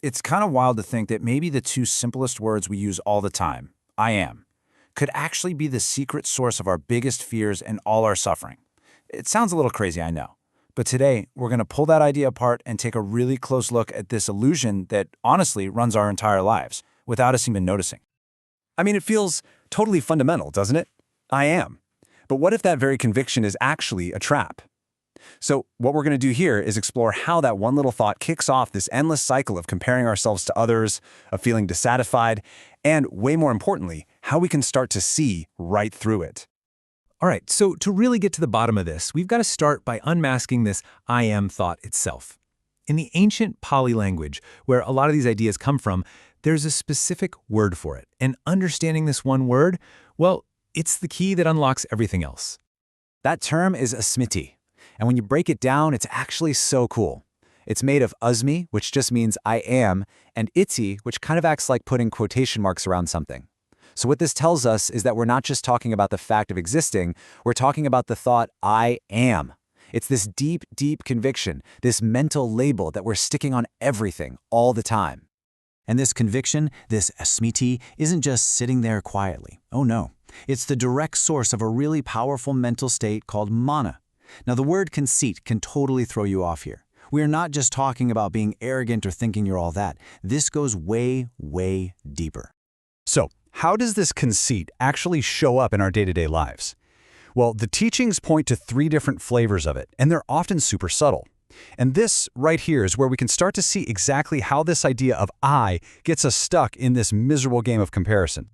It's kind of wild to think that maybe the two simplest words we use all the time, I am, could actually be the secret source of our biggest fears and all our suffering. It sounds a little crazy, I know. But today, we're going to pull that idea apart and take a really close look at this illusion that honestly runs our entire lives, without us even noticing. I mean, it feels totally fundamental, doesn't it? I am. But what if that very conviction is actually a trap? So what we're going to do here is explore how that one little thought kicks off this endless cycle of comparing ourselves to others, of feeling dissatisfied, and way more importantly, how we can start to see right through it. All right, so to really get to the bottom of this, we've got to start by unmasking this I am thought itself. In the ancient Pali language, where a lot of these ideas come from, there's a specific word for it. And understanding this one word, well, it's the key that unlocks everything else. That term is Asmīti, and when you break it down, it's actually so cool. It's made of Asmi, which just means I am, and iti, which kind of acts like putting quotation marks around something. So what this tells us is that we're not just talking about the fact of existing, we're talking about the thought I am. It's this deep, deep conviction, this mental label that we're sticking on everything all the time. And this conviction, this Asmīti, isn't just sitting there quietly. Oh no. It's the direct source of a really powerful mental state called māna. Now the word conceit can totally throw you off here. We are not just talking about being arrogant or thinking you're all that. This goes way, way deeper. So, how does this conceit actually show up in our day-to-day lives? Well, the teachings point to 3 different flavors of it, and they're often super subtle. And this right here is where we can start to see exactly how this idea of I gets us stuck in this miserable game of comparison.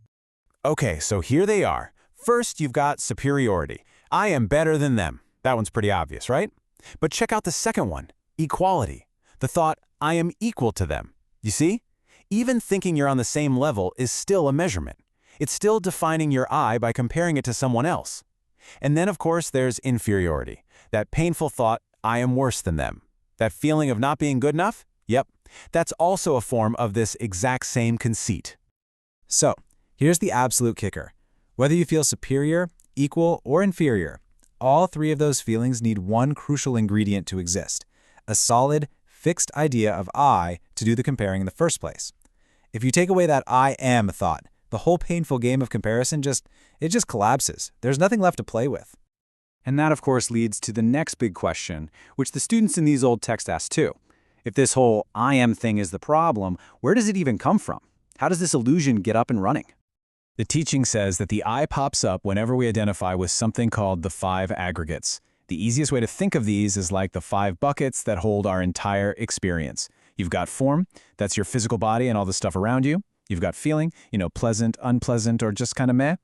Okay, so here they are. First, you've got superiority. I am better than them. That one's pretty obvious, right? But check out the second one, equality. The thought, I am equal to them. You see? Even thinking you're on the same level is still a measurement. It's still defining your I by comparing it to someone else. And then, of course, there's inferiority. That painful thought, I am worse than them. That feeling of not being good enough? Yep, that's also a form of this exact same conceit. So, here's the absolute kicker. Whether you feel superior, equal, or inferior, all 3 of those feelings need one crucial ingredient to exist: a solid, fixed idea of I to do the comparing in the first place. If you take away that I am thought, the whole painful game of comparison just collapses. There's nothing left to play with. And that, of course, leads to the next big question, which the students in these old texts ask too. If this whole I am thing is the problem, where does it even come from? How does this illusion get up and running? The teaching says that the I pops up whenever we identify with something called the 5 aggregates. The easiest way to think of these is like the 5 buckets that hold our entire experience. You've got form, that's your physical body and all the stuff around you. You've got feeling, pleasant, unpleasant, or just kind of meh.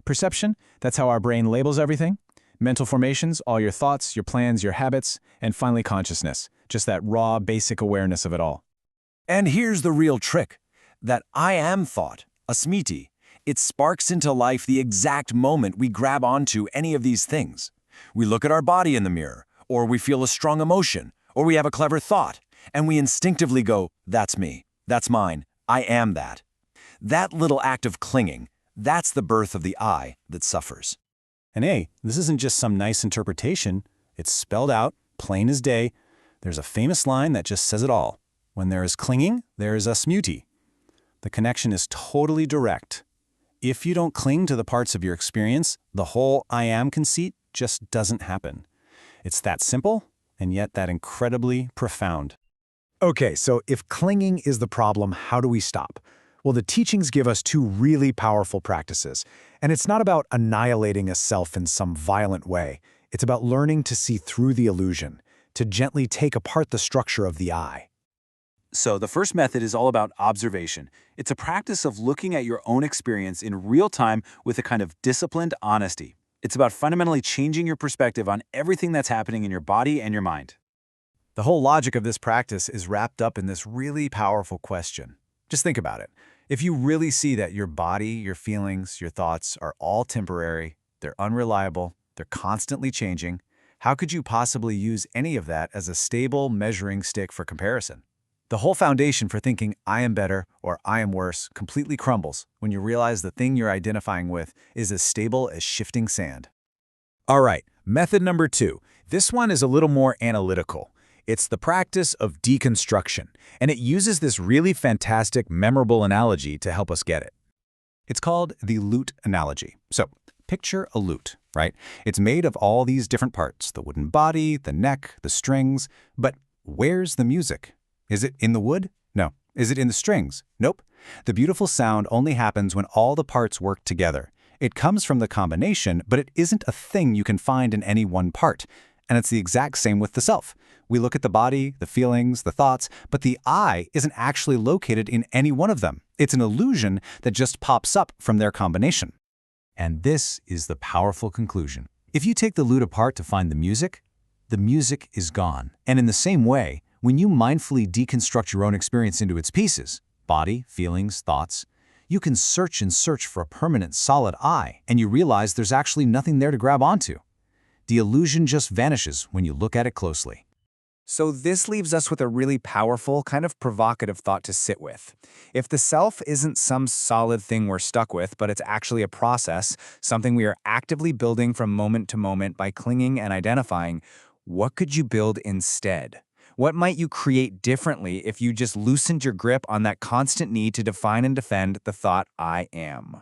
Perception, that's how our brain labels everything. Mental formations, all your thoughts, your plans, your habits. And finally, consciousness, just that raw, basic awareness of it all. And here's the real trick. That I am thought, Asmīti, it sparks into life the exact moment we grab onto any of these things. We look at our body in the mirror, or we feel a strong emotion, or we have a clever thought, and we instinctively go, that's me, that's mine, I am that. That little act of clinging, that's the birth of the I that suffers. And hey, this isn't just some nice interpretation. It's spelled out, plain as day. There's a famous line that just says it all. When there is clinging, there is Asmīti. The connection is totally direct. If you don't cling to the parts of your experience, the whole I am conceit just doesn't happen. It's that simple, and yet that incredibly profound. Okay, so if clinging is the problem, how do we stop? Well, the teachings give us 2 really powerful practices, and it's not about annihilating a self in some violent way. It's about learning to see through the illusion, to gently take apart the structure of the I. So the first method is all about observation. It's a practice of looking at your own experience in real time with a kind of disciplined honesty. It's about fundamentally changing your perspective on everything that's happening in your body and your mind. The whole logic of this practice is wrapped up in this really powerful question. Just think about it. If you really see that your body, your feelings, your thoughts are all temporary, they're unreliable, they're constantly changing, how could you possibly use any of that as a stable measuring stick for comparison? The whole foundation for thinking I am better or I am worse completely crumbles when you realize the thing you're identifying with is as stable as shifting sand. All right, method number 2. This one is a little more analytical. It's the practice of deconstruction, and it uses this really fantastic, memorable analogy to help us get it. It's called the lute analogy. So, picture a lute, right? It's made of all these different parts, the wooden body, the neck, the strings. But where's the music? Is it in the wood? No. Is it in the strings? Nope. The beautiful sound only happens when all the parts work together. It comes from the combination, but it isn't a thing you can find in any one part. And it's the exact same with the self. We look at the body, the feelings, the thoughts, but the I isn't actually located in any one of them. It's an illusion that just pops up from their combination. And this is the powerful conclusion. If you take the lute apart to find the music is gone. And in the same way, when you mindfully deconstruct your own experience into its pieces, body, feelings, thoughts, you can search and search for a permanent, solid I, and you realize there's actually nothing there to grab onto. The illusion just vanishes when you look at it closely. So this leaves us with a really powerful, kind of provocative thought to sit with. If the self isn't some solid thing we're stuck with, but it's actually a process, something we are actively building from moment to moment by clinging and identifying, what could you build instead? What might you create differently if you just loosened your grip on that constant need to define and defend the thought I am?